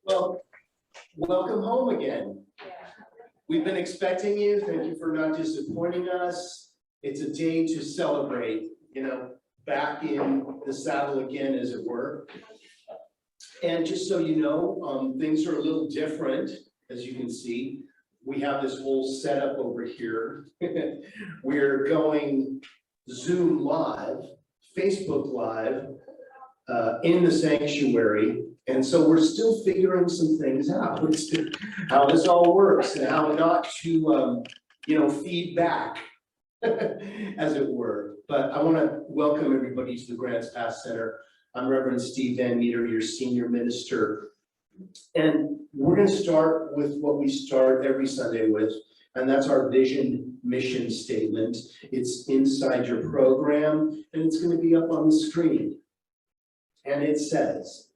Well, welcome home again. We've been expecting you. Thank you for not disappointing us. It's a day to celebrate, back in the saddle again, as it were. And just so you know, things are a little different, as you can see. We have this whole setup over here. We're going Zoom live, Facebook live, in the sanctuary. And so we're still figuring some things out, how this all works and how not to, feed back, as it were. But I want to welcome everybody to the Grants Pass Center. I'm Reverend Steve Van Meter, your senior minister. And we're going to start with what we start every Sunday with, and that's our vision mission statement. It's inside your program, and it's going to be up on the screen. And it says,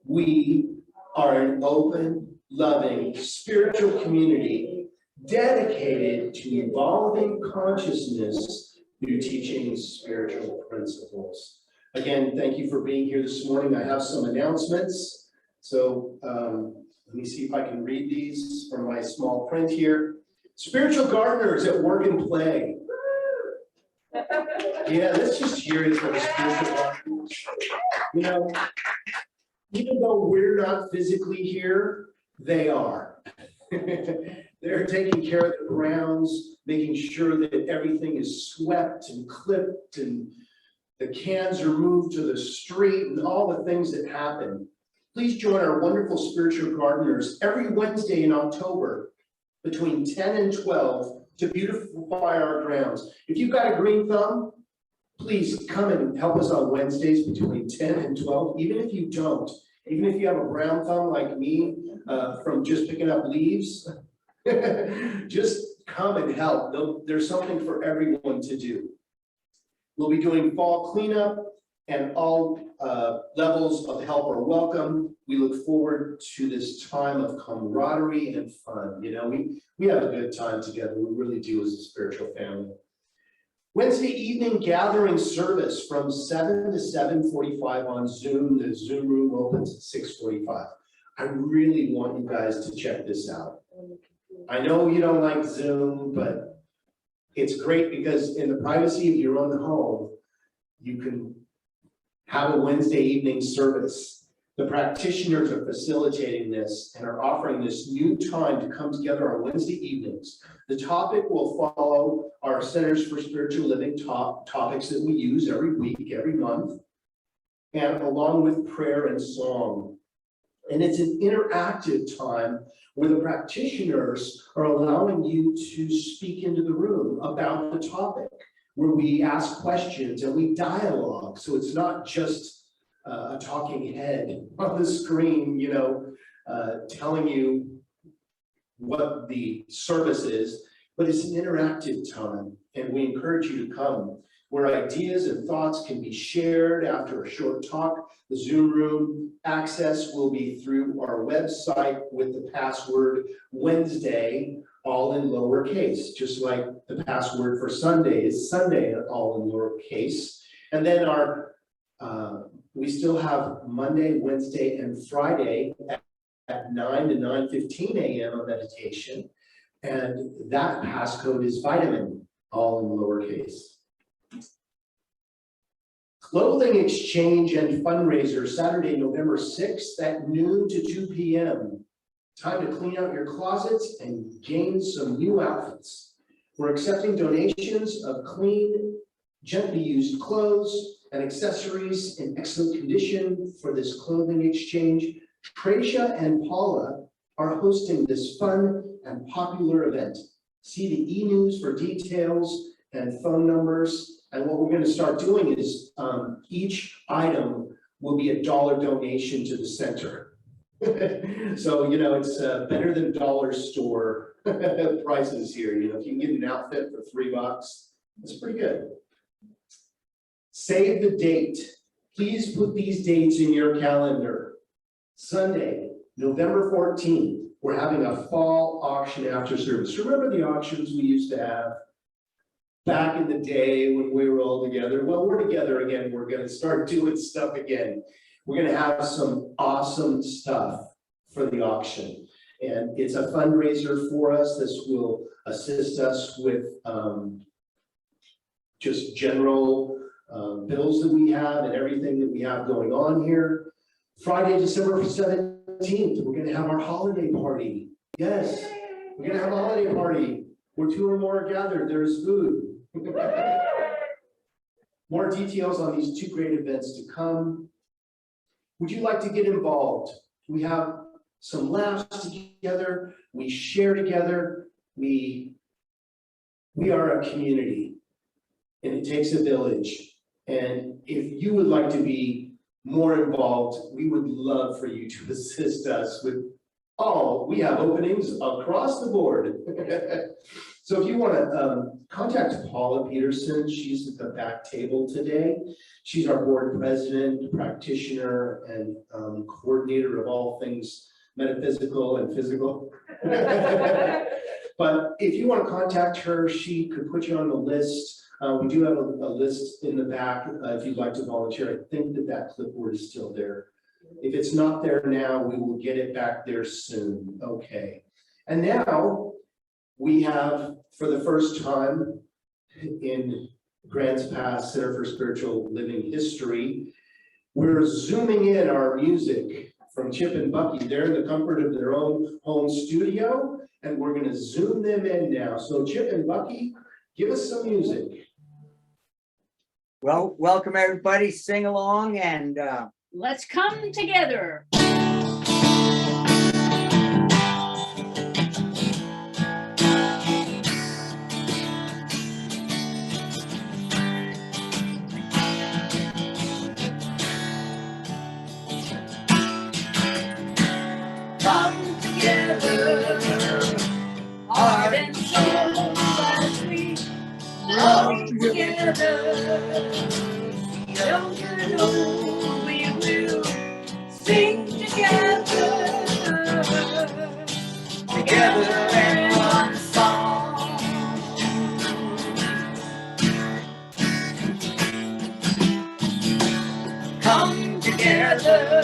we are an open, loving, spiritual community dedicated to evolving consciousness through teaching spiritual principles. Again, thank you for being here this morning. I have some announcements. So let me see if I can read these from my small print here. Spiritual gardeners at work and play. Yeah, let's just hear it for the spiritual gardeners. Even though we're not physically here, they are. They're taking care of the grounds, making sure that everything is swept and clipped and the cans are moved to the street and all the things that happen. Please join our wonderful spiritual gardeners every Wednesday in October between 10 and 12 to beautify our grounds. If you've got a green thumb, please come and help us on Wednesdays between 10 and 12. Even if you don't, even if you have a brown thumb like me from just picking up leaves, just come and help. There's something for everyone to do. We'll be doing fall cleanup, and all levels of help are welcome. We look forward to this time of camaraderie and fun. We have a good time together. We really do as a spiritual family. Wednesday evening gathering service from 7 to 7:45 on Zoom. The Zoom room opens at 6:45. I really want you guys to check this out. I know you don't like Zoom, but it's great because in the privacy of your own home, you can have a Wednesday evening service. The practitioners are facilitating this and are offering this new time to come together on Wednesday evenings. The topic will follow our Centers for Spiritual Living topics that we use every week, every month, and along with prayer and song. And it's an interactive time where the practitioners are allowing you to speak into the room about the topic, where we ask questions and we dialogue. So it's not just a talking head on the screen, telling you what the service is, but it's an interactive time, and we encourage you to come, where ideas and thoughts can be shared after a short talk. The Zoom room access will be through our website with the password Wednesday, all in lowercase, just like the password for Sunday is Sunday, all in lowercase. And then we still have Monday, Wednesday, and Friday at 9 to 9:15 a.m. of meditation. And that passcode is vitamin, all in lowercase. Clothing exchange and fundraiser, Saturday, November 6th at noon to 2 p.m. Time to clean out your closets and gain some new outfits. We're accepting donations of clean, gently used clothes and accessories in excellent condition for this clothing exchange. Tracia and Paula are hosting this fun and popular event. See the e-news for details and phone numbers. And what we're going to start doing is each item will be $1 donation to the center. So, it's better than dollar store prices here. If you can get an outfit for $3, that's pretty good. Save the date. Please put these dates in your calendar. Sunday, November 14th, we're having a fall auction after service. Remember the auctions we used to have back in the day when we were all together? Well, we're together again. We're going to start doing stuff again. We're gonna have some awesome stuff for the auction. And it's a fundraiser for us. This will assist us with just general bills that we have and everything that we have going on here. Friday, December 17th, we're gonna have our holiday party. Yes, we're gonna have a holiday party where 2 or more are gathered. There's food. More details on these 2 great events to come. Would you like to get involved? We have some laughs together. We share together. We are a community, and it takes a village. And if you would like to be more involved, we would love for you to assist us with we have openings across the board. So if you want to contact Paula Peterson, she's at the back table today. She's our board president, practitioner, and coordinator of all things metaphysical and physical. But if you want to contact her, she could put you on the list. We do have a list in the back if you'd like to volunteer. I think that clipboard is still there. If it's not there now, we will get it back there soon. Okay. And now we have, for the first time in Grants Pass Center for Spiritual Living history, we're zooming in our music from Chip and Bucky. They're in the comfort of their own home studio, and we're going to zoom them in now. So Chip and Bucky, give us some music. Well, welcome everybody, sing along, and let's come together. Come together, heart and soul as we love together. Young and old, we will sing together, together in one song. Come together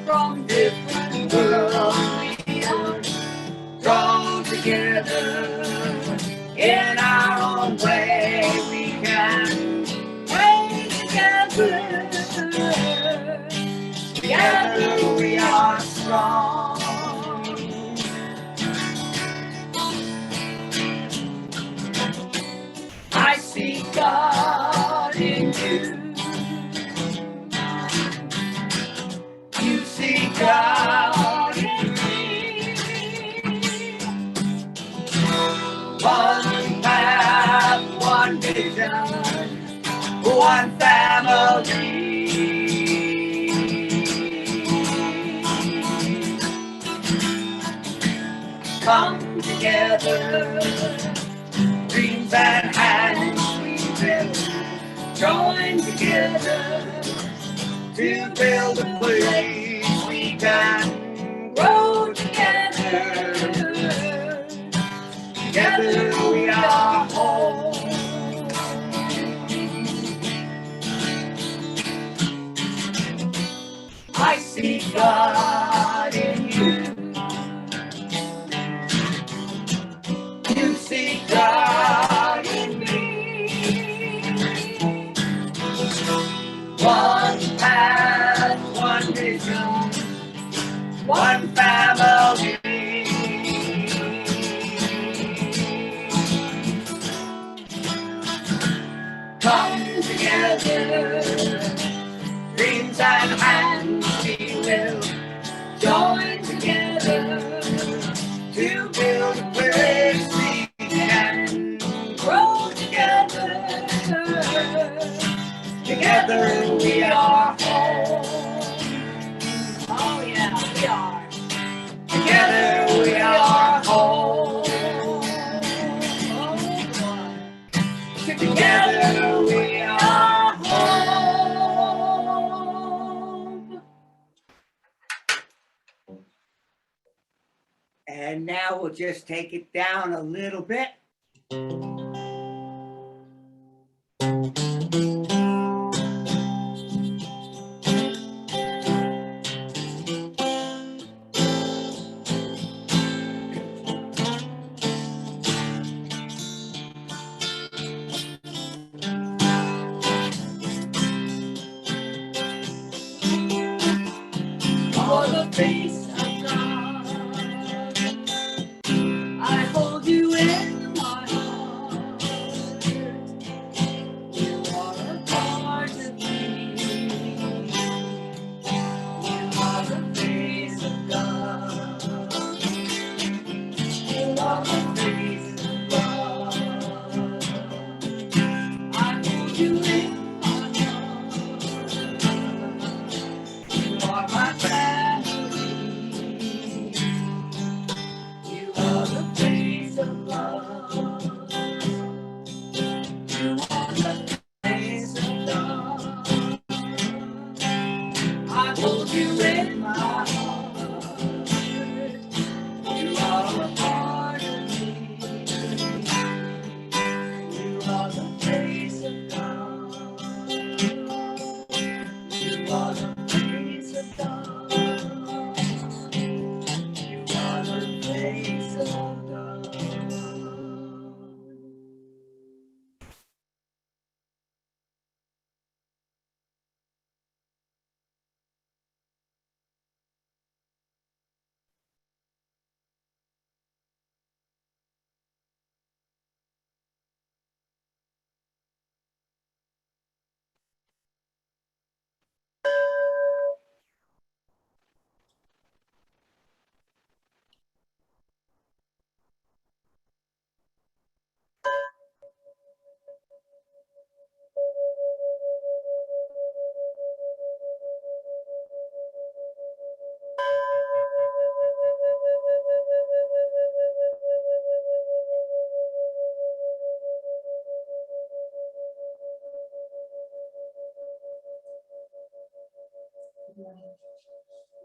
from different worlds, we are drawn together in our own way. We can pray together. Together we are strong. I see God in you. You see God in me. One path, one vision, one family. Come together, dreams and hands we will join together to build a place we can grow together. Together we are whole. I see God in you. You see God in me. One path, one vision, one family. Come together, dreams and hands we will join together to build a place we can grow together. Together we are whole. Oh yeah, we are. Together we are whole. Together we are home. and now we'll just take it down a little bit. are the face of God. I hold you in my heart. You are a part of me. You are the face of God. You are the face of God. I hold you in my heart. You are my family. You are the face of God. You are the face of God. I hold you in my heart. You are a part of me. You are the face of God. You are the face of God. You are the face of God.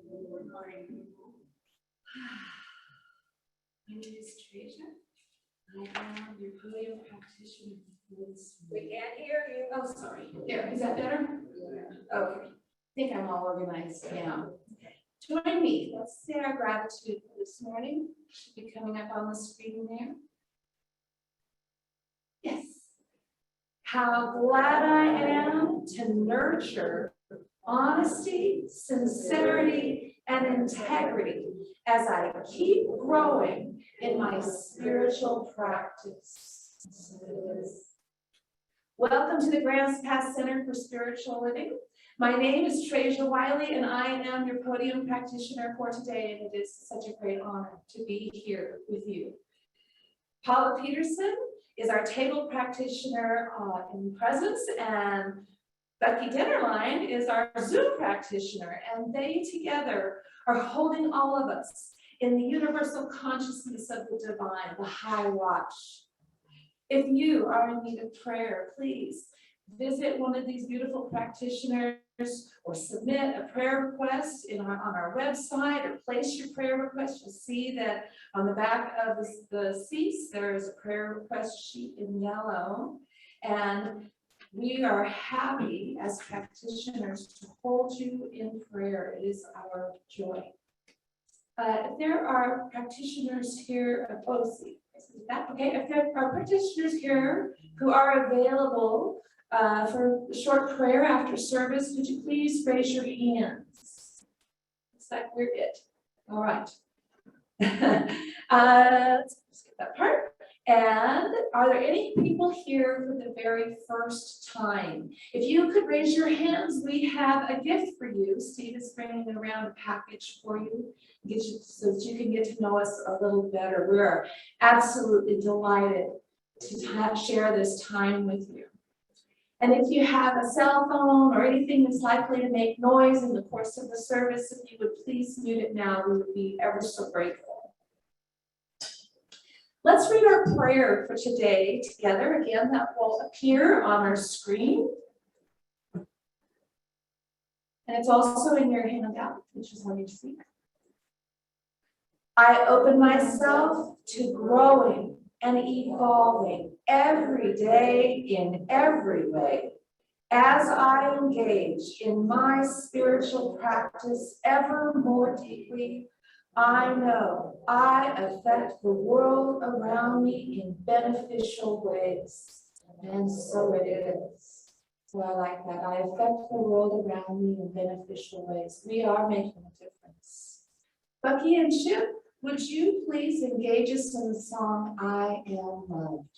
Good morning. My name is Treasure. I am your podium practitioner for this. We can't hear you. Oh, sorry. There, is that better? Yeah. Okay. I think I'm all organized now. Join me. Let's say our gratitude for this morning. Should be coming up on the screen there. Yes. How glad I am to nurture honesty, sincerity, and integrity as I keep growing in my spiritual practice. Welcome to the Grants Pass Center for Spiritual Living. My name is Treasure Wiley, and I am your podium practitioner for today, and it is such a great honor to be here with you. Paula Peterson is our table practitioner in presence, and Becky Dinnerline is our Zoom practitioner, and they together are holding all of us in the universal consciousness of the divine, the high watch. If you are in need of prayer, please visit one of these beautiful practitioners or submit a prayer request on our website, or place your prayer request. You'll see that on the back of the seats, there is a prayer request sheet in yellow. And we are happy as practitioners to hold you in prayer. It is our joy. There are practitioners here, okay, if there are practitioners here who are available for a short prayer after service, could you please raise your hands? Looks like we're it. All right. Let's skip that part. And are there any people here for the very first time? If you could raise your hands, we have a gift for you. Steve is bringing around a package for you, so that you can get to know us a little better. We're absolutely delighted to share this time with you. And if you have a cell phone or anything that's likely to make noise in the course of the service, if you would please mute it now, we would be ever so grateful. Let's read our prayer for today together. Again, that will appear on our screen. And it's also in your handout, which is on your seat. I open myself to growing and evolving every day in every way. As I engage in my spiritual practice ever more deeply, I know I affect the world around me in beneficial ways. And so it is. So I like that. I affect the world around me in beneficial ways. We are making a difference. Bucky and Chip, would you please engage us in the song I Am Loved?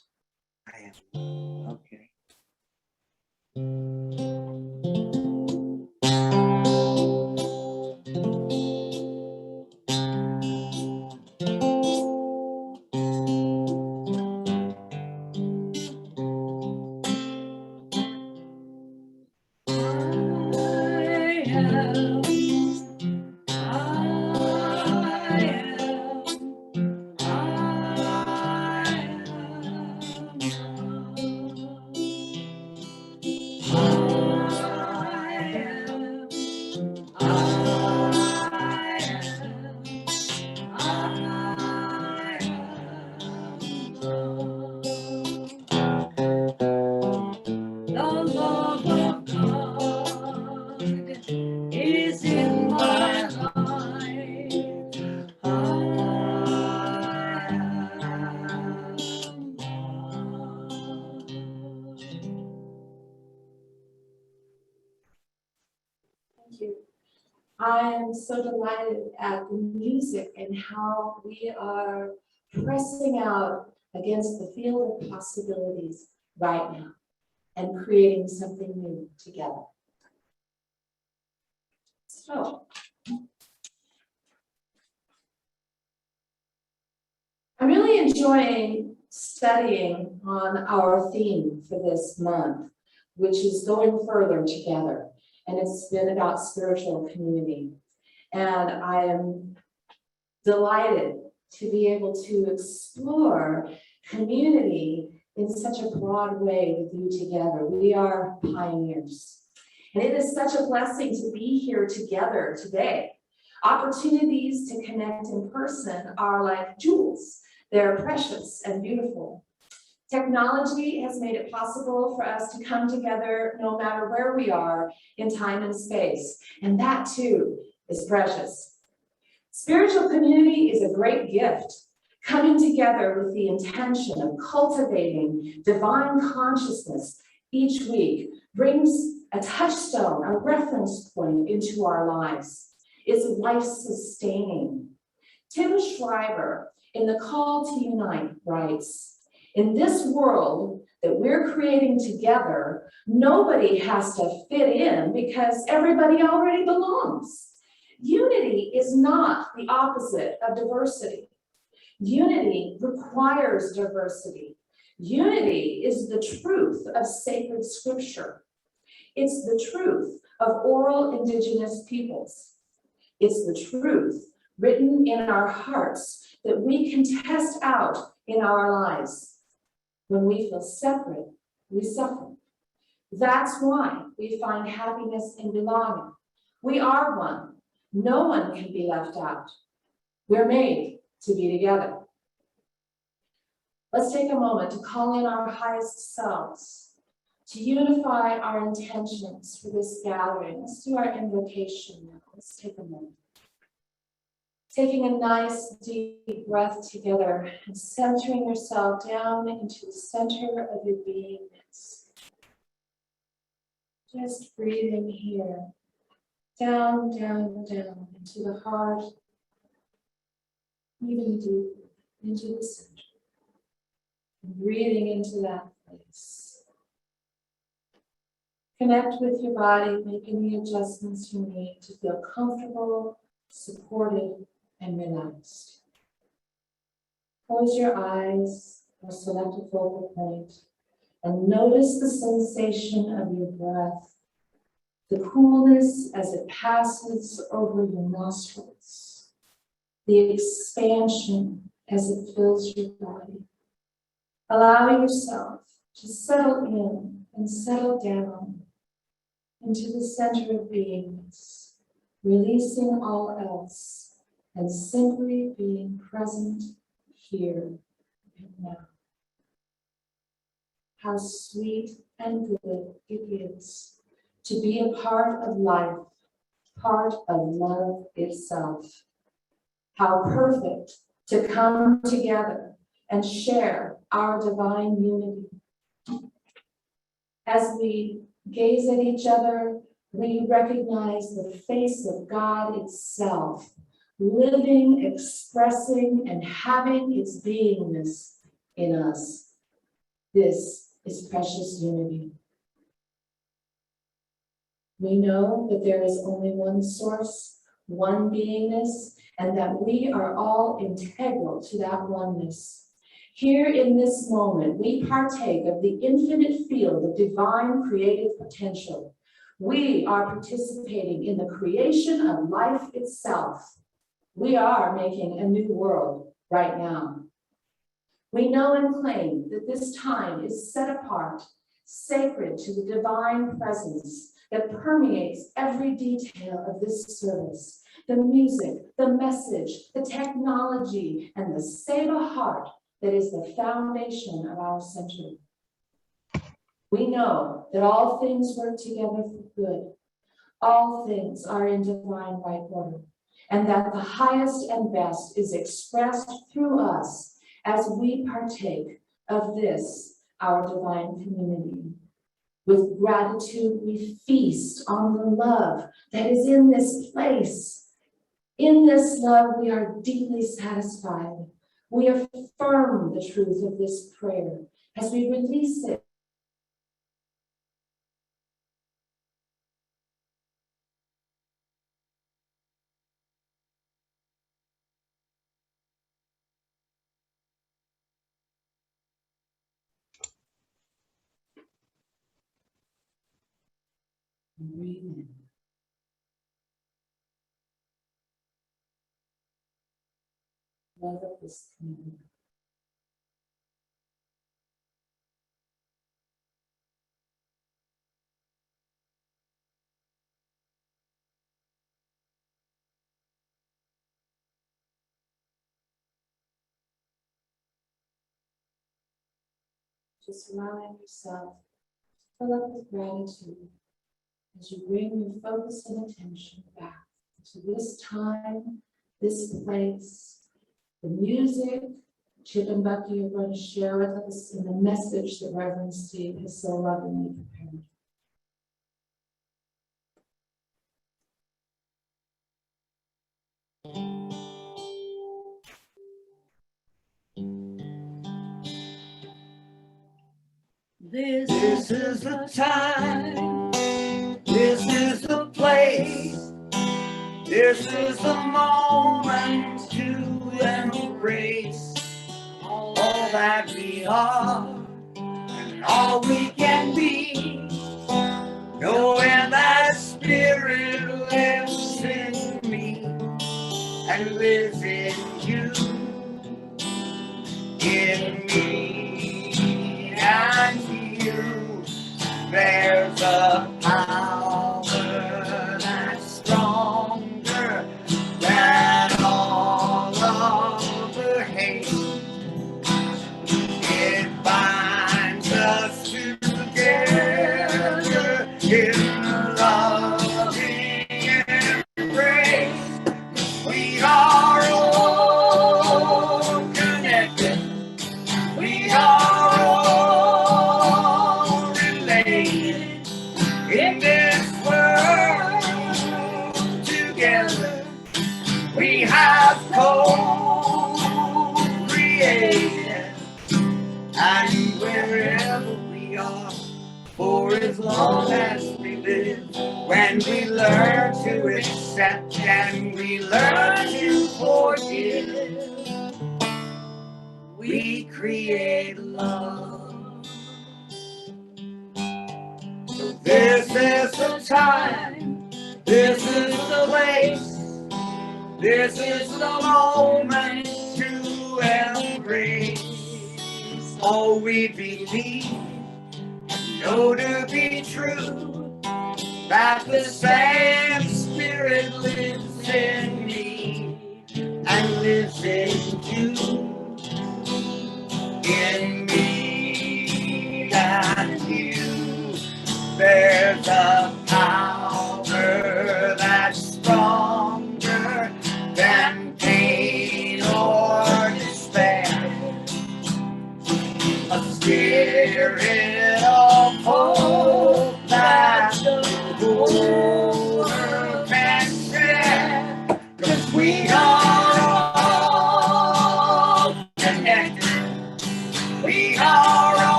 I am. Okay. Is in my life. Thank you. I am so delighted at the music and how we are pressing out against the field of possibilities right now and creating something new together. So, I'm really enjoying studying on our theme for this month, which is going further together. And it's been about spiritual community. And I am delighted to be able to explore community in such a broad way with you together. We are pioneers. And it is such a blessing to be here together today. Opportunities to connect in person are like jewels. They're precious and beautiful. Technology has made it possible for us to come together no matter where we are in time and space. And that too is precious. Spiritual community is a great gift. Coming together with the intention of cultivating divine consciousness each week brings a touchstone, a reference point into our lives. It's life-sustaining. Tim Schreiber, in The Call to Unite, writes, in this world that we're creating together, nobody has to fit in because everybody already belongs. Unity is not the opposite of diversity. Unity requires diversity. Unity is the truth of sacred scripture. It's the truth of oral indigenous peoples. It's the truth written in our hearts that we can test out in our lives. When we feel separate, we suffer. That's why we find happiness in belonging. We are one. No one can be left out. We're made to be together. Let's take a moment to call in our highest selves, to unify our intentions for this gathering. Let's do our invocation now. Let's take a moment. Taking a nice deep breath together and centering yourself down into the center of your beingness. Just breathing here, down, down, down into the heart, even deeper into the center. And breathing into that place. Connect with your body, making the adjustments you need to feel comfortable, supported, and relaxed. Close your eyes or select a focal point and notice the sensation of your breath, the coolness as it passes over your nostrils, the expansion as it fills your body. Allow yourself to settle in and settle down into the center of beingness, releasing all else and simply being present here and now. How sweet and good it is to be a part of life, part of love itself. How perfect to come together and share our divine unity. As we gaze at each other, we recognize the face of God itself, living, expressing, and having its beingness in us. This is precious unity. We know that there is only one source, one beingness, and that we are all integral to that oneness. Here in this moment, we partake of the infinite field of divine creative potential. We are participating in the creation of life itself. We are making a new world right now. We know and claim that this time is set apart, sacred to the divine presence that permeates every detail of this service. The music, the message, the technology, and the Seva heart that is the foundation of our center. We know that all things work together for good. All things are in divine right order, and that the highest and best is expressed through us as we partake of this, our divine community. With gratitude, we feast on the love that is in this place. In this love, we are deeply satisfied. We affirm the truth of this prayer as we release it. Breathe in. Love of this community. Just allowing yourself to fill up with gratitude as you bring your focus and attention back to this time, this place, the music Chip and Bucky are going to share with us, and the message that Reverend Steve has so lovingly prepared. This is the time, this is the place, this is the moment to embrace all that we are and all we can be, knowing that spirit lives in me and lives in you, in me and you. There's a power that's stronger than all other hate. It binds us together in loving embrace. We are all connected. We are all related in this world together. We have co-created, and wherever we are, for as long as we live, when we learn to accept and we learn to forgive, we create love. So this is the time, this is the place, this is the moment to embrace all we believe, know to be true, that the same spirit lives in me and lives in you, in me and you. There's a power that's stronger than pain or despair, a spirit of hope that the world can share, 'cause we are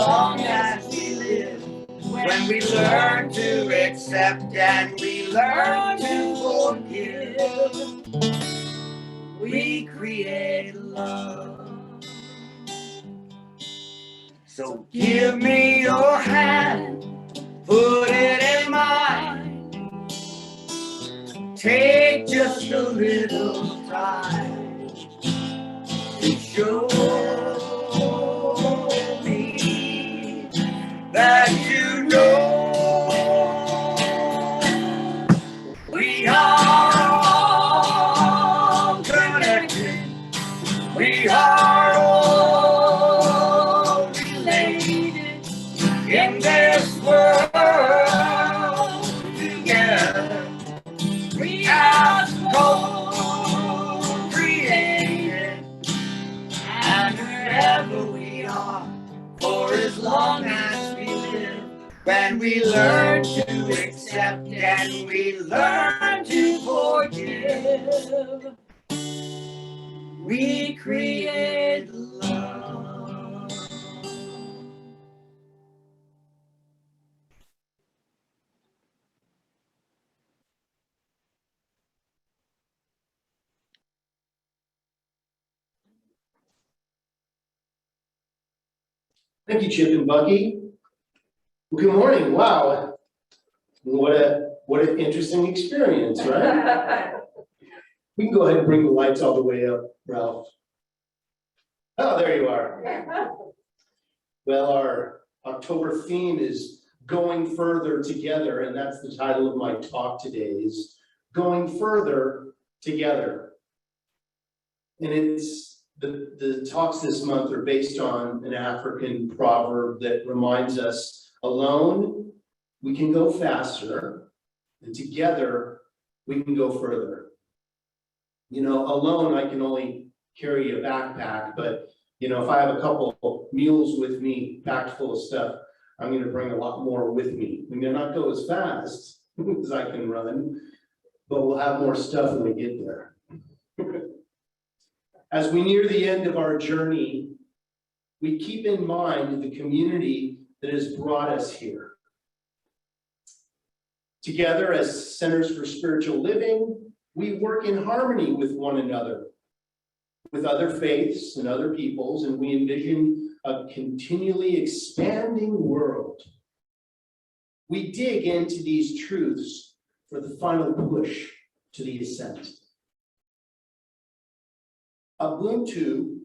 long as we live. When we learn to accept and we learn to forgive, we create love. So give me your hand, put it in mine. Take just a little time to show me that you know we are all connected. We are all related in this world together. We have co-created, and wherever we are, for as long as we live, when we learn to accept and we learn to forgive, we create love. Thank you, Chip and Bucky. Well, good morning. Wow. What an interesting experience, right? We can go ahead and bring the lights all the way up, Ralph. Oh, there you are. Well, our October theme is going further together, and that's the title of my talk today, is going further together. And it's the talks this month are based on an African proverb that reminds us, alone we can go faster, and together we can go further. You know, alone I can only carry a backpack, but you know, if I have a couple mules with me packed full of stuff, I'm going to bring a lot more with me. We may not go as fast as I can run, but we'll have more stuff when we get there. As we near the end of our journey, we keep in mind the community that has brought us here. Together as Centers for Spiritual Living, we work in harmony with one another, with other faiths and other peoples, and we envision a continually expanding world. We dig into these truths for the final push to the ascent. Ubuntu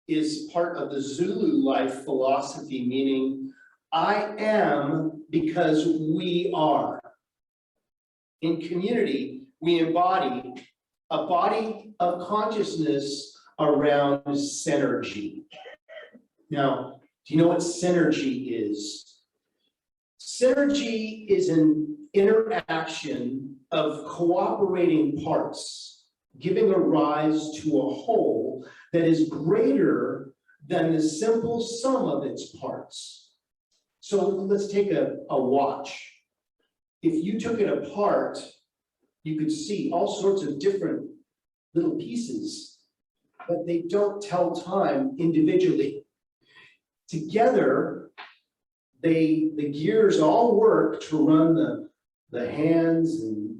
is part of the Zulu life philosophy, meaning I am because we are. In community, we embody a body of consciousness around synergy. Now, do you know what synergy is? Synergy is an interaction of cooperating parts, giving a rise to a whole that is greater than the simple sum of its parts. So let's take a watch. If you took it apart, you could see all sorts of different little pieces, but they don't tell time individually. Together, the gears all work to run the hands and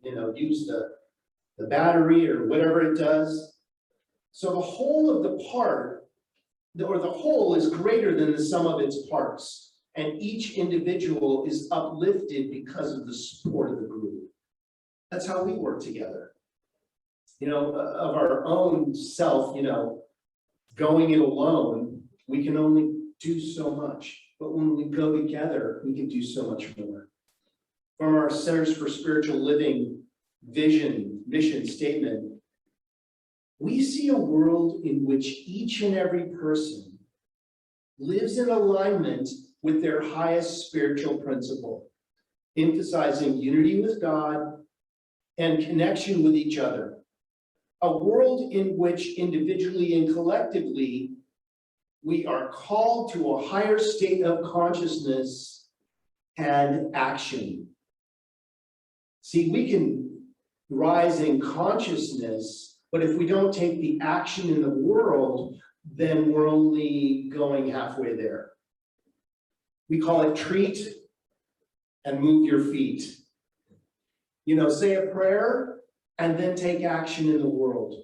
you know, use the battery or whatever it does. So the whole of the part, or the whole, is greater than the sum of its parts. And each individual is uplifted because of the support of the group. That's how we work together. You know, of our own self, you know, going it alone, we can only do so much. But when we go together, we can do so much more. From our Centers for Spiritual Living vision, mission statement, we see a world in which each and every person lives in alignment with their highest spiritual principle, emphasizing unity with God and connection with each other. A world in which individually and collectively, we are called to a higher state of consciousness and action. See, we can rise in consciousness, but if we don't take the action in the world, then we're only going halfway there. We call it treat and move your feet. You know, say a prayer and then take action in the world,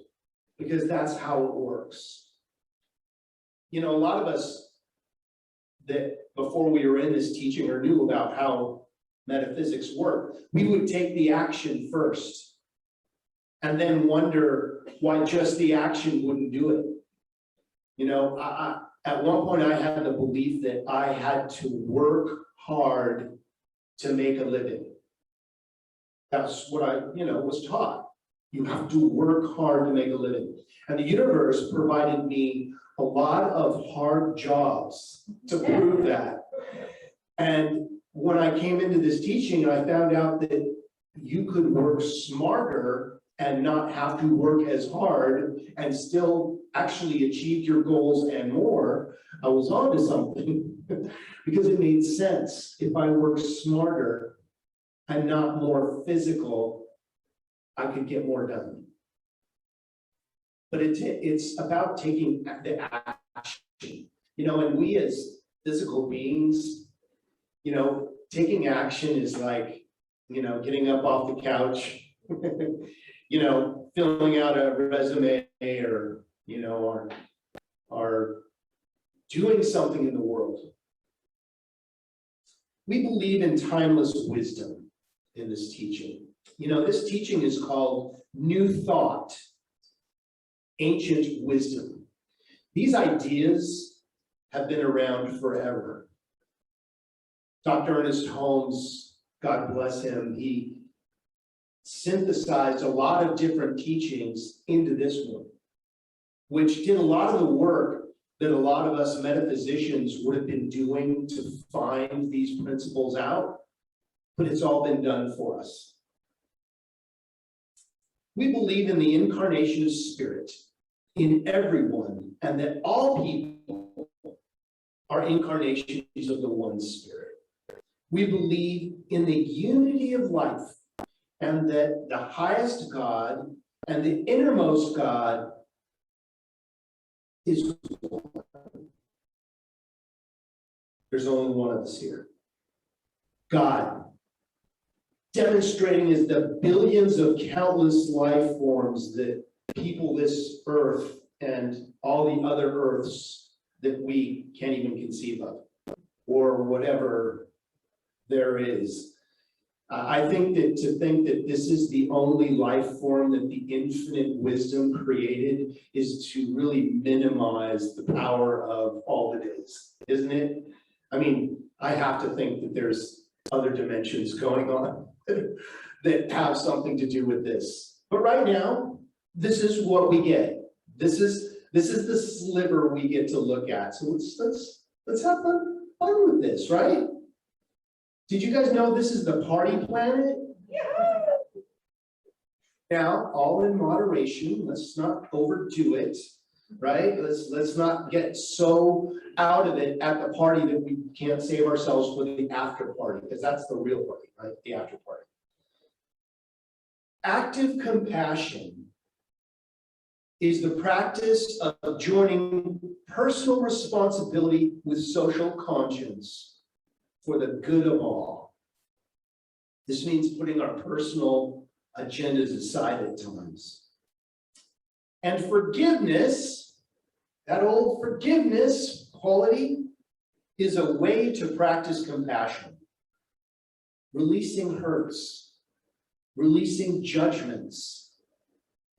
because that's how it works. You know, a lot of us that before we were in this teaching or knew about how metaphysics work, we would take the action first and then wonder why just the action wouldn't do it. You know, at one point I had the belief that I had to work hard to make a living. That's what I, was taught. You have to work hard to make a living. And the universe provided me a lot of hard jobs to prove that. And when I came into this teaching, I found out that you could work smarter and not have to work as hard and still actually achieve your goals and more. I was onto something because it made sense. If I work smarter and not more physical, I could get more done. But it's about taking the action, and we as physical beings, taking action is like, getting up off the couch, filling out a resume or, or doing something in the world. We believe in timeless wisdom in this teaching. This teaching is called New Thought, Ancient Wisdom. These ideas have been around forever. Dr. Ernest Holmes, God bless him, he synthesized a lot of different teachings into this one, which did a lot of the work that a lot of us metaphysicians would have been doing to find these principles out, but it's all been done for us. We believe in the incarnation of spirit in everyone, and that all people are incarnations of the one spirit. We believe in the unity of life, and that the highest God and the innermost God is one. There's only one of us here. God, demonstrating as the billions of countless life forms that people this earth and all the other earths that we can't even conceive of, or whatever there is. I think that to think that this is the only life form that the infinite wisdom created is to really minimize the power of all that is, isn't it? I mean, I have to think that there's other dimensions going on that have something to do with this. But right now, this is what we get. This is the sliver we get to look at. So let's have fun with this, right? Did you guys know this is the party planet? Yeah. Now, all in moderation. Let's not overdo it, right? Let's not get so out of it at the party that we can't save ourselves for the after party, because that's the real party, right? The after party. Active compassion is the practice of joining personal responsibility with social conscience for the good of all. This means putting our personal agendas aside at times. And forgiveness, that old forgiveness quality, is a way to practice compassion. Releasing hurts, releasing judgments,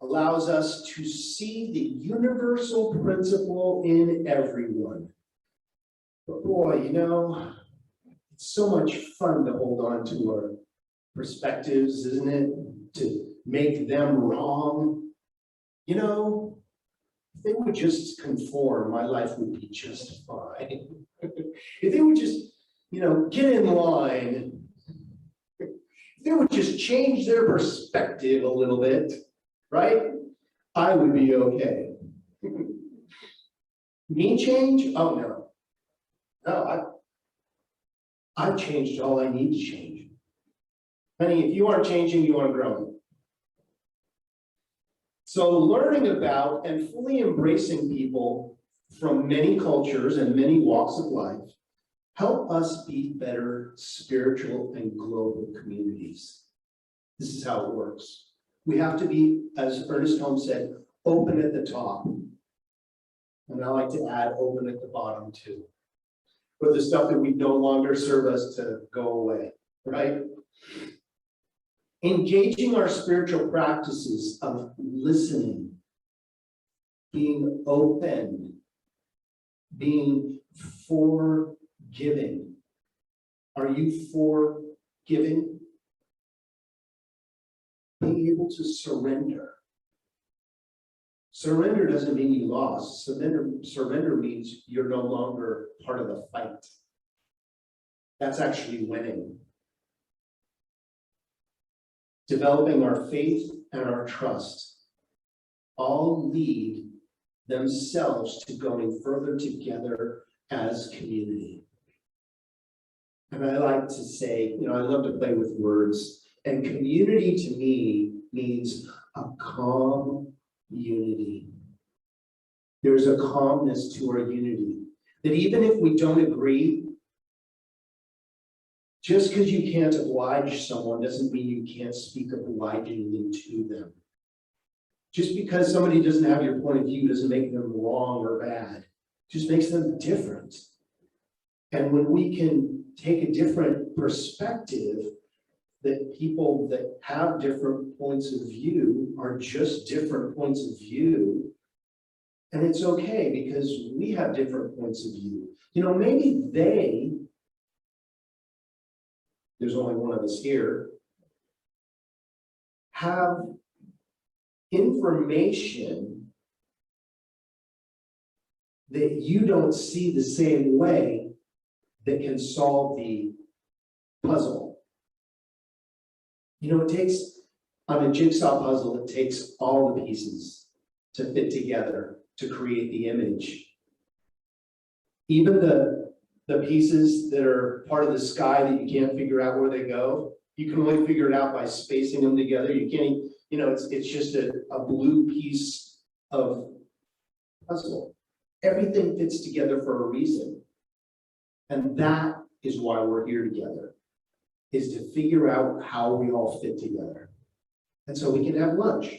allows us to see the universal principle in everyone. But boy, it's so much fun to hold on to our perspectives, isn't it? To make them wrong. If they would just conform, my life would be just fine. If they would just, get in line, if they would just change their perspective a little bit, right? I would be okay. Me change? Oh no. No, I've changed all I need to change. Honey, if you aren't changing, you aren't growing. So learning about and fully embracing people from many cultures and many walks of life help us be better spiritual and global communities. This is how it works. We have to be, as Ernest Holmes said, open at the top. And I like to add open at the bottom too. For the stuff that we no longer serve us to go away, right? Engaging our spiritual practices of listening, being open, being forgiving. Are you forgiving? Being able to surrender. Surrender doesn't mean you lost. Surrender means you're no longer part of the fight. That's actually winning. Developing our faith and our trust all lead themselves to going further together as community. And I like to say, I love to play with words, and community to me means a calm unity. There's a calmness to our unity, that even if we don't agree, just because you can't oblige someone doesn't mean you can't speak obligingly to them. Just because somebody doesn't have your point of view doesn't make them wrong or bad. It just makes them different. And when we can take a different perspective, that people that have different points of view are just different points of view, and it's okay because we have different points of view. Maybe there's only one of us here, have information that you don't see the same way that can solve the puzzle. It takes, on a jigsaw puzzle, it takes all the pieces to fit together to create the image. Even the pieces that are part of the sky that you can't figure out where they go, you can only figure it out by spacing them together. You can't, it's just a blue piece of puzzle. Everything fits together for a reason. And that is why we're here together, is to figure out how we all fit together. And so we can have lunch,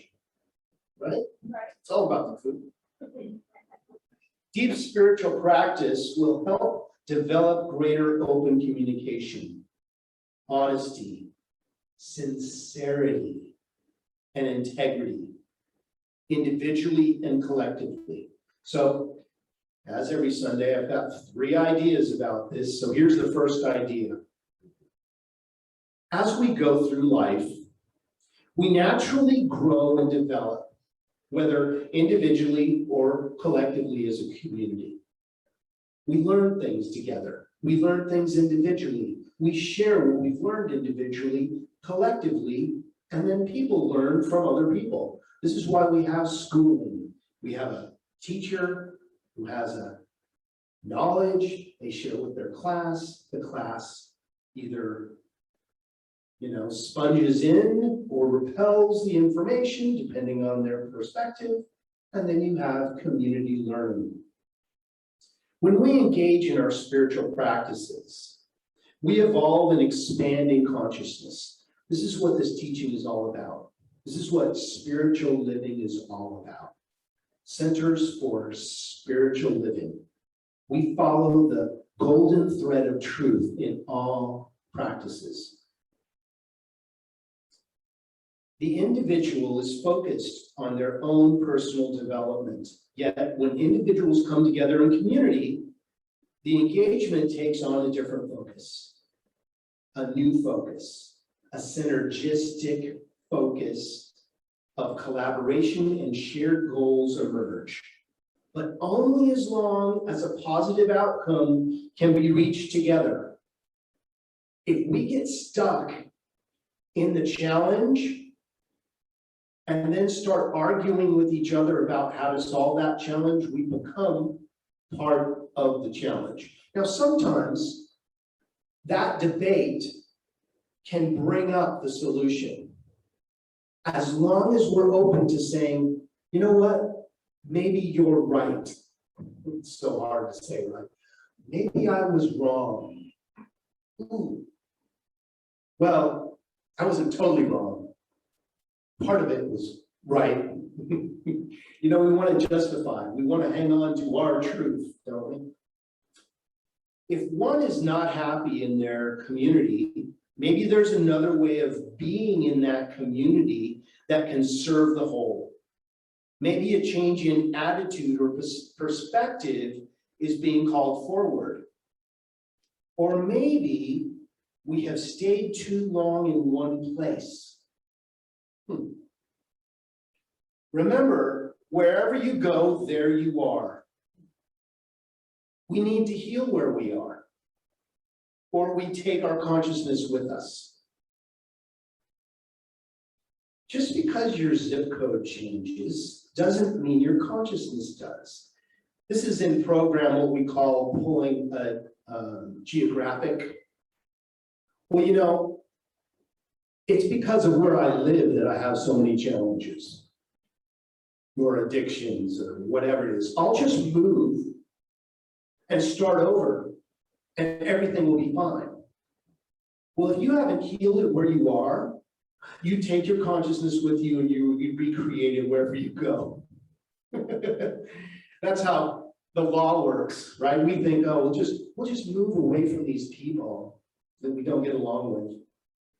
right? Right. It's all about the food. Deep spiritual practice will help develop greater open communication, honesty, sincerity, and integrity, individually and collectively. So, as every Sunday, I've got 3 ideas about this. So here's the first idea. As we go through life, we naturally grow and develop, whether individually or collectively as a community. We learn things together. We learn things individually. We share what we've learned individually, collectively, and then people learn from other people. This is why we have schooling. We have a teacher who has a knowledge, they share with their class. The class either sponges in or repels the information depending on their perspective, and then you have community learning. When we engage in our spiritual practices, we evolve and expand in consciousness. This is what this teaching is all about. This is what spiritual living is all about. Centers for spiritual living. We follow the golden thread of truth in all practices. The individual is focused on their own personal development. Yet, when individuals come together in community, the engagement takes on a different focus, a new focus, a synergistic focus of collaboration and shared goals emerge, but only as long as a positive outcome can be reached together. If we get stuck in the challenge and then start arguing with each other about how to solve that challenge, we become part of the challenge. Now, sometimes that debate can bring up the solution, as long as we're open to saying, you know what, maybe you're right. It's so hard to say, right? Maybe I was wrong. Ooh. Well, I wasn't totally wrong. Part of it was right. You know, we want to justify, we want to hang on to our truth, don't we? If one is not happy in their community, maybe there's another way of being in that community that can serve the whole. Maybe a change in attitude or perspective is being called forward. Or maybe we have stayed too long in one place. Remember, wherever you go, there you are. We need to heal where we are, or we take our consciousness with us. Just because your zip code changes doesn't mean your consciousness does. This is in program what we call pulling a geographic. Well, you know, it's because of where I live that I have so many challenges, or addictions, or whatever it is. I'll just move and start over, and everything will be fine. Well, if you haven't healed it where you are, you take your consciousness with you and you recreate it wherever you go. That's how the law works, right? We think, oh, we'll just move away from these people that we don't get along with,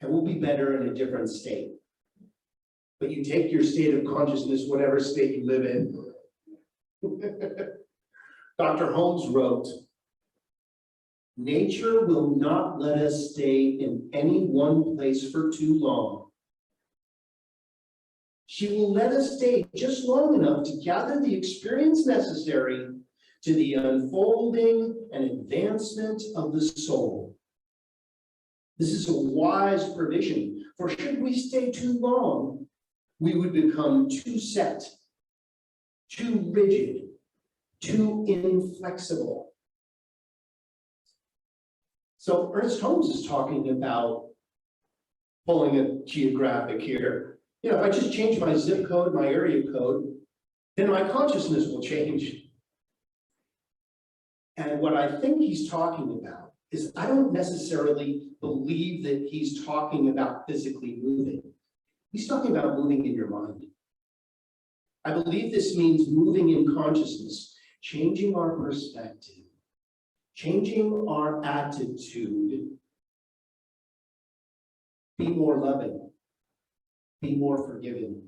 and we'll be better in a different state. But you take your state of consciousness, whatever state you live in. Dr. Holmes wrote, nature will not let us stay in any one place for too long. She will let us stay just long enough to gather the experience necessary to the unfolding and advancement of the soul. This is a wise provision, for should we stay too long, we would become too set, too rigid, too inflexible. So Ernest Holmes is talking about pulling a geographic here. You know, if I just change my zip code, my area code, then my consciousness will change. And what I think he's talking about is I don't necessarily believe that he's talking about physically moving. He's talking about moving in your mind. I believe this means moving in consciousness, changing our perspective, changing our attitude, be more loving, be more forgiving.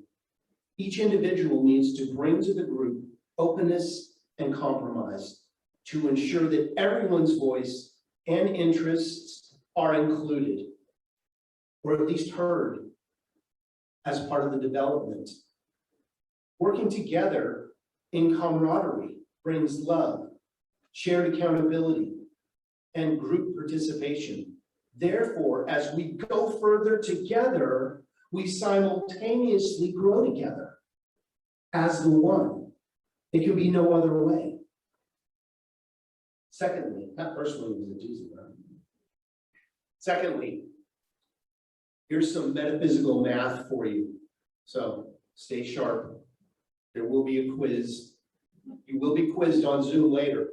Each individual needs to bring to the group openness and compromise to ensure that everyone's voice and interests are included, or at least heard as part of the development. Working together in camaraderie brings love, shared accountability, and group participation. Therefore, as we go further together, we simultaneously grow together as the one. It can be no other way. Secondly, that first one was a doozy, right? Secondly, here's some metaphysical math for you. So stay sharp. There will be a quiz. You will be quizzed on Zoom later.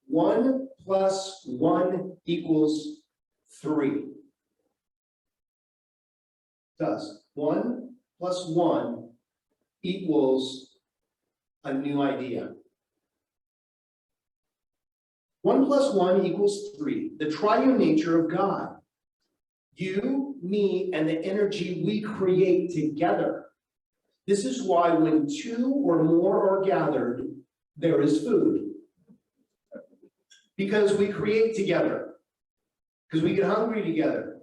1 + 1 = 3. Does 1 + 1 equals a new idea. 1 + 1 = 3, the triune nature of God. You, me, and the energy we create together. This is why when 2 or more are gathered, there is food. Because we create together. Because we get hungry together.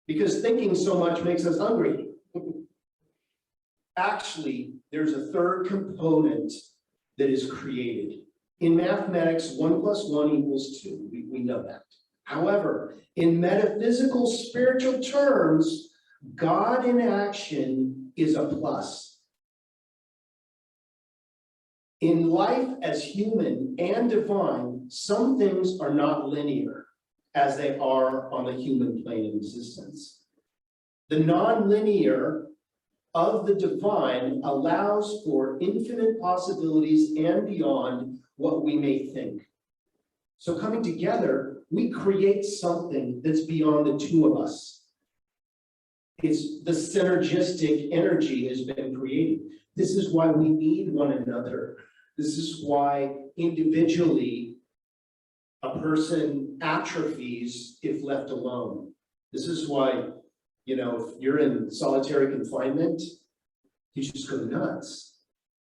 Because thinking so much makes us hungry. Actually, there's a third component that is created. In mathematics, 1 + 1 = 2. We know that. However, in metaphysical spiritual terms, God in action is a plus. In life as human and divine, some things are not linear as they are on the human plane of existence. The non-linear of the divine allows for infinite possibilities and beyond what we may think. So coming together, we create something that's beyond the two of us. It's the synergistic energy has been created. This is why we need one another. This is why individually a person atrophies if left alone. This is why, if you're in solitary confinement, you just go nuts.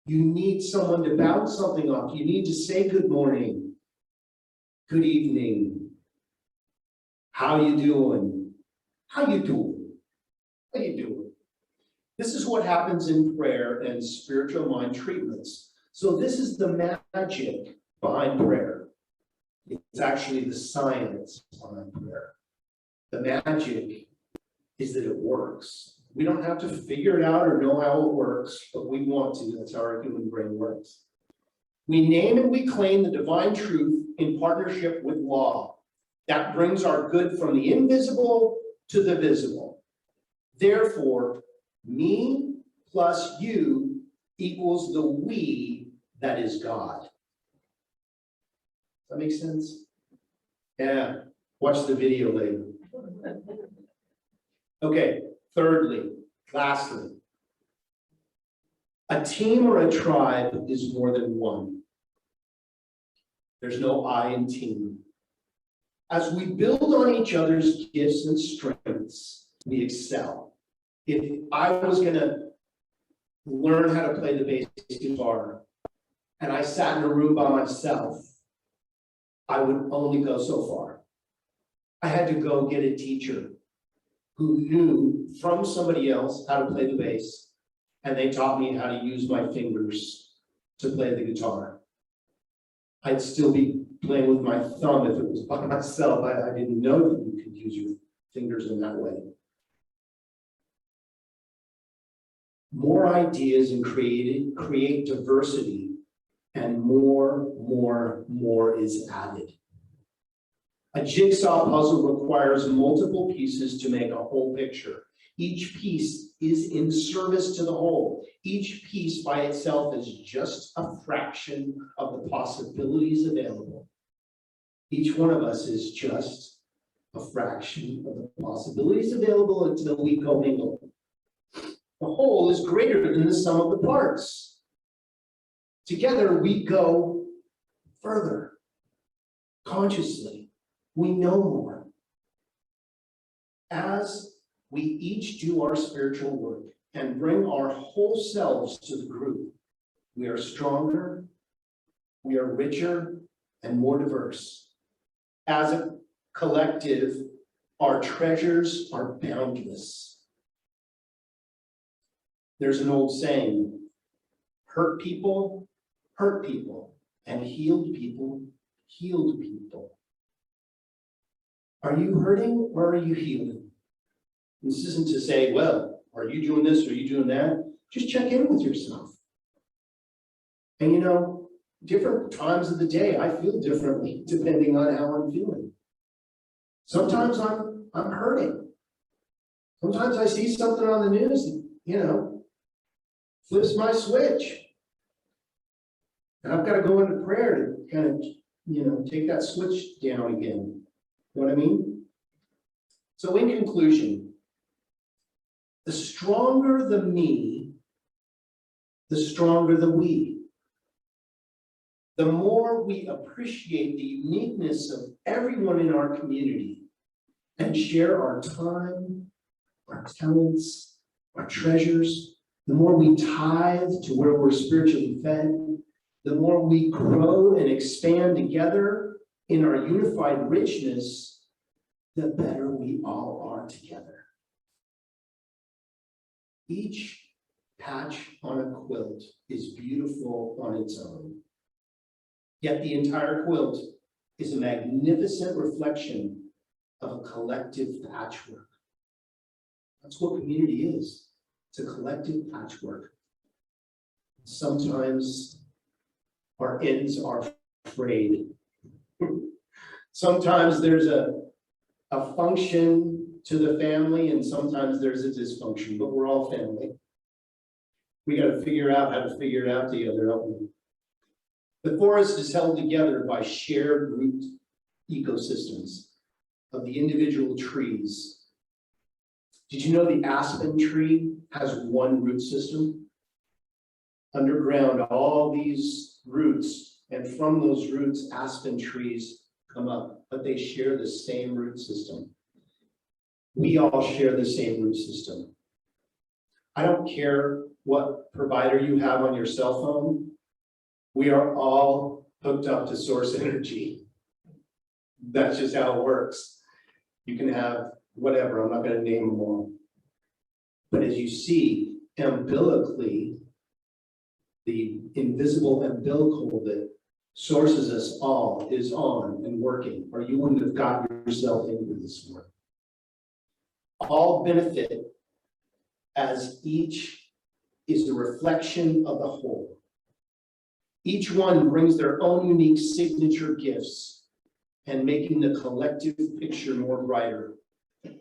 You need someone to bounce something off. You need to say good morning, good evening, how you doing? How you doing? How you doing? This is what happens in prayer and spiritual mind treatments. So this is the magic behind prayer. It's actually the science behind prayer. The magic is that it works. We don't have to figure it out or know how it works, but we want to. That's how our human brain works. We name and we claim the divine truth in partnership with law. That brings our good from the invisible to the visible. Therefore, me plus you equals the we that is God. Does that make sense? Yeah, watch the video later. Okay, lastly, a team or a tribe is more than one. There's no I in team. As we build on each other's gifts and strengths, we excel. If I was going to learn how to play the bass guitar and I sat in a room by myself, I would only go so far. I had to go get a teacher who knew from somebody else how to play the bass, and they taught me how to use my fingers to play the guitar. I'd still be playing with my thumb if it was by myself. I didn't know that you could use your fingers in that way. More ideas and create diversity, and more is added. A jigsaw puzzle requires multiple pieces to make a whole picture. Each piece is in service to the whole. Each piece by itself is just a fraction of the possibilities available. Each one of us is just a fraction of the possibilities available until we commingle. The whole is greater than the sum of the parts. Together we go further. Consciously, we know more. As we each do our spiritual work and bring our whole selves to the group, we are stronger, we are richer, and more diverse. As a collective, our treasures are boundless. There's an old saying, hurt people, and healed people, healed people. Are you hurting or are you healing? This isn't to say, well, are you doing this or are you doing that? Just check in with yourself. And different times of the day, I feel differently depending on how I'm feeling. Sometimes I'm hurting. Sometimes I see something on the news that, flips my switch. And I've got to go into prayer to kind of, take that switch down again. You know what I mean? So in conclusion, the stronger the me, the stronger the we. The more we appreciate the uniqueness of everyone in our community and share our time, our talents, our treasures, the more we tithe to where we're spiritually fed, the more we grow and expand together in our unified richness, the better we all are together. Each patch on a quilt is beautiful on its own. Yet the entire quilt is a magnificent reflection of a collective patchwork. That's what community is. It's a collective patchwork. Sometimes our ends are frayed. Sometimes there's a function to the family, and sometimes there's a dysfunction, but we're all family. We gotta figure out how to figure it out together, don't we? The forest is held together by shared root ecosystems of the individual trees. Did you know the aspen tree has one root system? Underground, all these roots, and from those roots, aspen trees come up, but they share the same root system. We all share the same root system. I don't care what provider you have on your cell phone. We are all hooked up to source energy. That's just how it works. You can have whatever, I'm not going to name them all. But as you see, umbilically, the invisible umbilical that sources us all is on and working, or you wouldn't have got yourself into this work. All benefit as each is the reflection of the whole. Each one brings their own unique signature gifts and making the collective picture more brighter,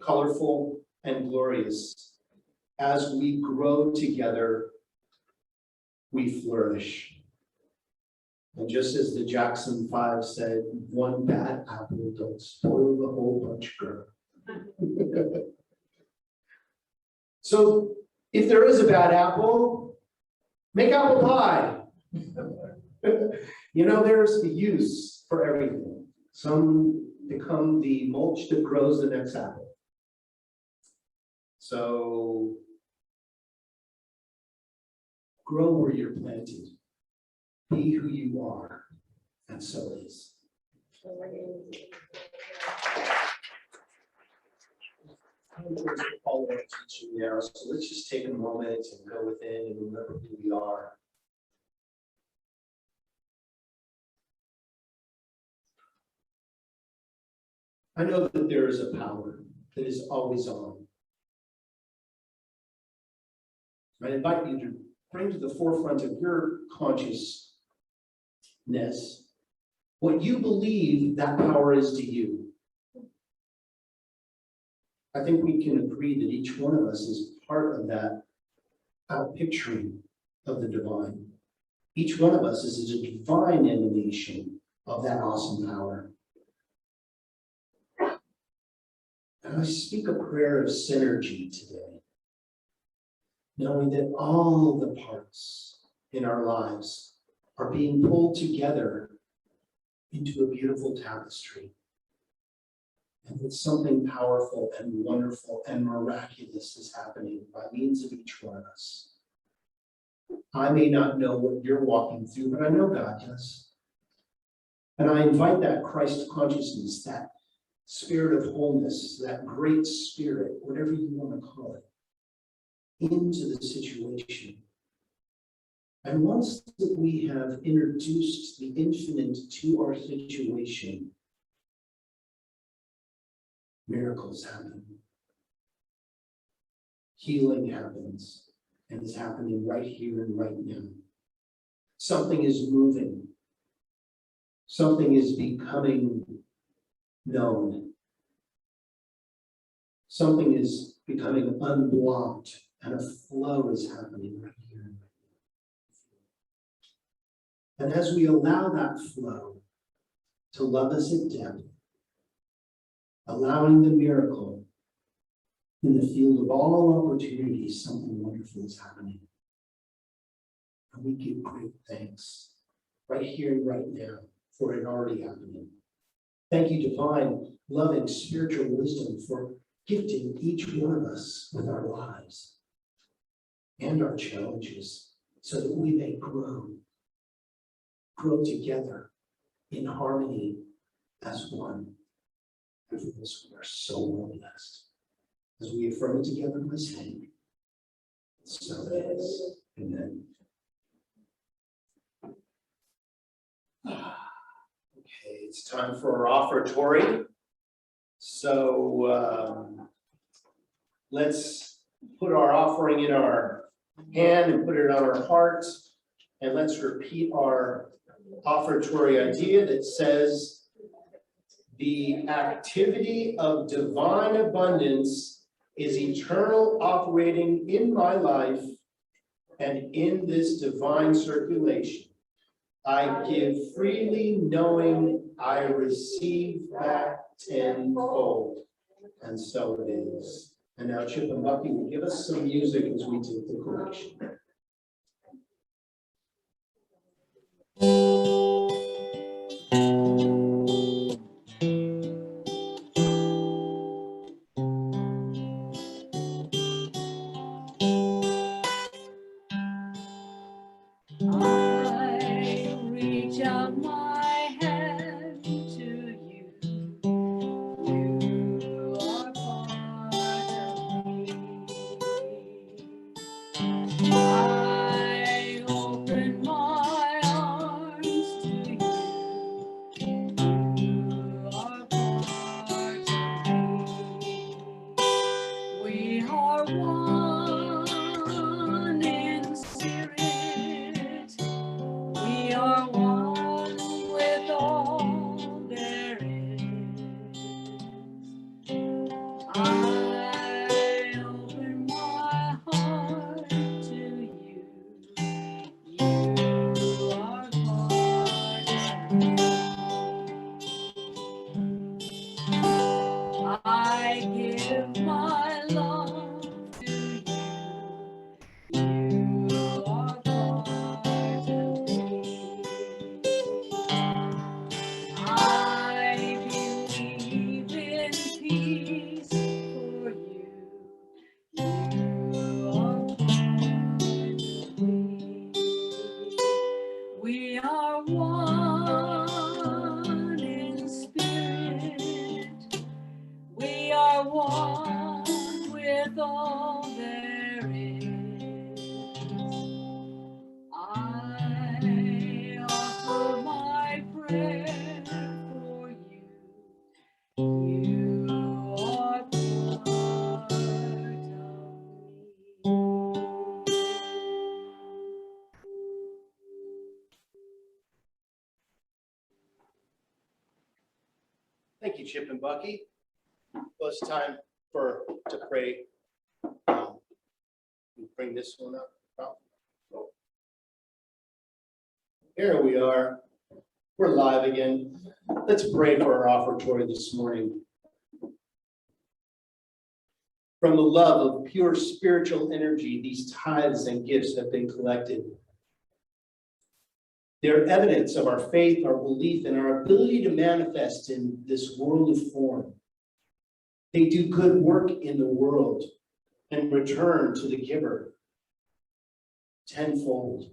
colorful, and glorious. As we grow together, we flourish. And just as the Jackson 5 said, one bad apple don't spoil the whole bunch, girl. So if there is a bad apple, make apple pie. You know, there's a use for everything. Some become the mulch that grows the next apple. So grow where you're planted. Be who you are, and so it is. All our teaching now, so let's just take a moment and go within and remember who we are. I know that there is a power that is always on. I invite you to bring to the forefront of your consciousness what you believe that power is to you. I think we can agree that each one of us is part of that outpicturing of the divine. Each one of us is a divine emanation of that awesome power. And I speak a prayer of synergy today, knowing that all the parts in our lives are being pulled together into a beautiful tapestry. And that something powerful and wonderful and miraculous is happening by means of each one of us. I may not know what you're walking through, but I know God does. And I invite that Christ consciousness, that spirit of wholeness, that great spirit, whatever you want to call it, into the situation. And once that we have introduced the infinite to our situation, miracles happen. Healing happens, and is happening right here and right now. Something is moving. Something is becoming known. Something is becoming unblocked, and a flow is happening right here and right now. And as we allow that flow to love us at depth, allowing the miracle in the field of all opportunities, something wonderful is happening. And we give great thanks right here and right now for it already happening. Thank you, divine, loving, spiritual wisdom, for gifting each one of us with our lives and our challenges so that we may grow together in harmony as one. And for this, we are so well blessed. As we affirm it together by saying, so it is. Amen. Okay, it's time for our offertory. So let's put our offering in our hand and put it on our heart. And let's repeat our offertory idea that says, the activity of divine abundance is eternal operating in my life And in this divine circulation, I give freely, knowing I receive back tenfold. And so it is. And now Chip and Bucky will give us some music as we take the collection. I reach out my hand to you. You are part of me. I open my arms to you. You are part of me. We are one in spirit. We are one with all there is. I open my heart to you. You are part of me. I give my love to you. You are part of me. I believe in peace for you. You are part of me. We are one in spirit. We are one with all there is. I offer my prayer for you. You are part of me. Thank you, Chip and Bucky. Well, it's time to pray. Bring this one up. Here we are. We're live again. Let's pray for our offertory this morning. From the love of pure spiritual energy, these tithes and gifts have been collected. They're evidence of our faith, our belief, and our ability to manifest in this world of form. They do good work in the world and return to the giver tenfold.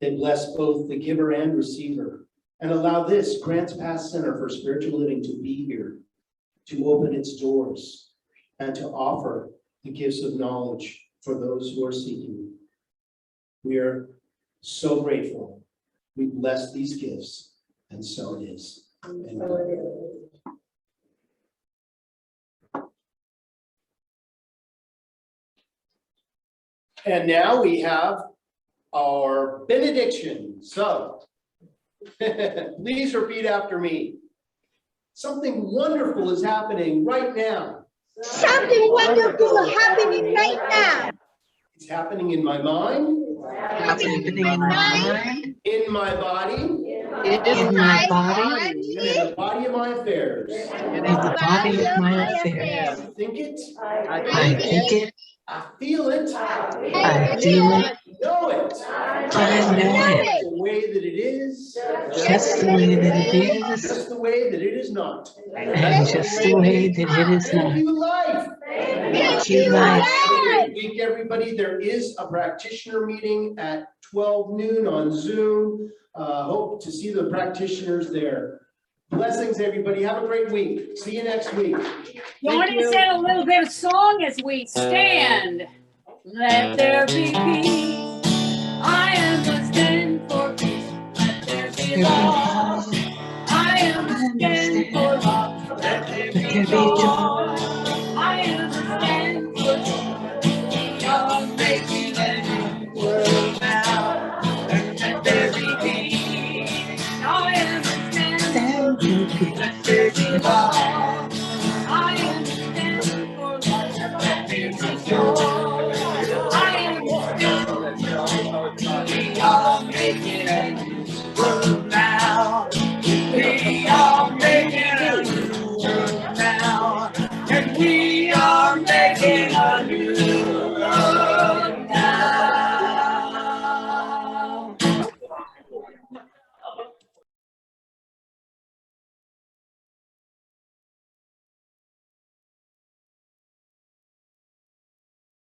They bless both the giver and receiver and allow this Grants Pass Center for Spiritual Living to be here, to open its doors, and to offer the gifts of knowledge for those who are seeking. We are so grateful. We bless these gifts, and so it is. Amen. And now we have our benediction. So, please repeat after me. Something wonderful is happening right now. Something wonderful happening right now. It's happening in my mind. Happening in my mind. In my body. In my body. And in the body of my affairs. In the body of my affairs. I think it. I think it. I feel it. I feel it. Know it. I know it. The way that it is. Just the way that it is. Just the way that it is not. And just the way that it is Thank not. you, life. Thank you, life. Have a great week, everybody. There is a practitioner meeting at 12 noon on Zoom. Hope to see the practitioners there. Blessings, everybody. Have a great week. See you next week. You want to sing a little bit of song as we stand? Let there be peace. I am the stand for peace. Let there be love. I am the stand for love. Let there be joy. I am the stand for joy. We are making a new world now. Let there be peace. I am the stand for peace. Let there be love. I am the stand for love. Let there be joy. I am the stand we